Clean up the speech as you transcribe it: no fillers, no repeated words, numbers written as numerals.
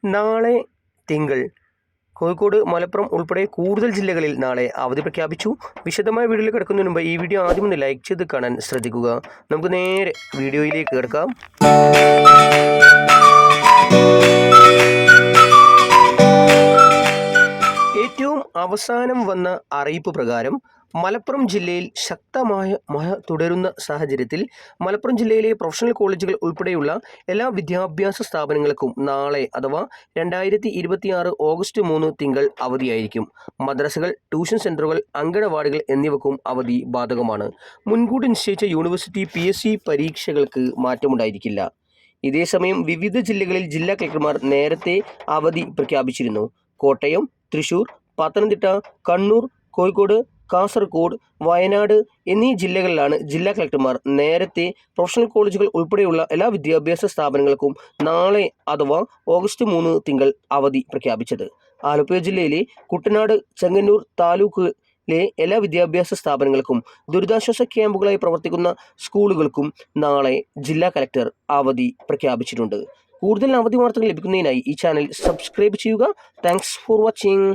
നാളെ തിങ്കൾ കോഴിക്കോട്, മലപ്പുറം ഉൾപ്പെടെ കൂടുതൽ ജില്ലകളിൽ നാളെ അവധി പ്രഖ്യാപിച്ചു. വിശദമായ വീഡിയോയിൽ കിടക്കുന്നതിന് മുമ്പ് ഈ വീഡിയോ ആദ്യം ഒന്ന് ലൈക്ക് ചെയ്ത് കാണാൻ ശ്രദ്ധിക്കുക. നമുക്ക് നേരെ വീഡിയോയിലേക്ക് കിടക്കാം. ഏറ്റവും അവസാനം വന്ന അറിയിപ്പ് പ്രകാരം മലപ്പുറം ജില്ലയിൽ ശക്തമായ മഴ തുടരുന്ന സാഹചര്യത്തിൽ മലപ്പുറം ജില്ലയിലെ പ്രൊഫഷണൽ കോളേജുകൾ ഉൾപ്പെടെയുള്ള എല്ലാ വിദ്യാഭ്യാസ സ്ഥാപനങ്ങൾക്കും നാളെ അഥവാ 2026 ഓഗസ്റ്റ് 3 തിങ്കൾ അവധിയായിരിക്കും. മദ്രസകൾ, ട്യൂഷൻ സെൻ്ററുകൾ, അങ്കണവാടികൾ എന്നിവക്കും അവധി ബാധകമാണ്. മുൻകൂട്ടി നിശ്ചയിച്ച യൂണിവേഴ്സിറ്റി PSC പരീക്ഷകൾക്ക് മാറ്റമുണ്ടായിരിക്കില്ല. ഇതേസമയം വിവിധ ജില്ലകളിൽ ജില്ലാ കളക്ടർമാർ നേരത്തെ അവധി പ്രഖ്യാപിച്ചിരുന്നു. കോട്ടയം, തൃശൂർ, പത്തനംതിട്ട, കണ്ണൂർ, കോഴിക്കോട്, കാസർഗോഡ്, വയനാട് എന്നീ ജില്ലകളിലാണ് ജില്ലാ കളക്ടർമാർ നേരത്തെ പ്രൊഫഷണൽ കോളേജുകൾ ഉൾപ്പെടെയുള്ള എല്ലാ വിദ്യാഭ്യാസ സ്ഥാപനങ്ങൾക്കും നാളെ അഥവാ ഓഗസ്റ്റ് 3 തിങ്കൾ അവധി പ്രഖ്യാപിച്ചത്. ആലപ്പുഴ ജില്ലയിലെ കുട്ടനാട്, ചെങ്ങന്നൂർ താലൂക്കിലെ എല്ലാ വിദ്യാഭ്യാസ സ്ഥാപനങ്ങൾക്കും ദുരിതാശ്വാസ ക്യാമ്പുകളായി പ്രവർത്തിക്കുന്ന സ്കൂളുകൾക്കും നാളെ ജില്ലാ കളക്ടർ അവധി പ്രഖ്യാപിച്ചിട്ടുണ്ട്. കൂടുതൽ അവധി വാർത്തകൾ ലഭിക്കുന്നതിനായി ഈ ചാനൽ സബ്സ്ക്രൈബ് ചെയ്യുക. Thanks for watching.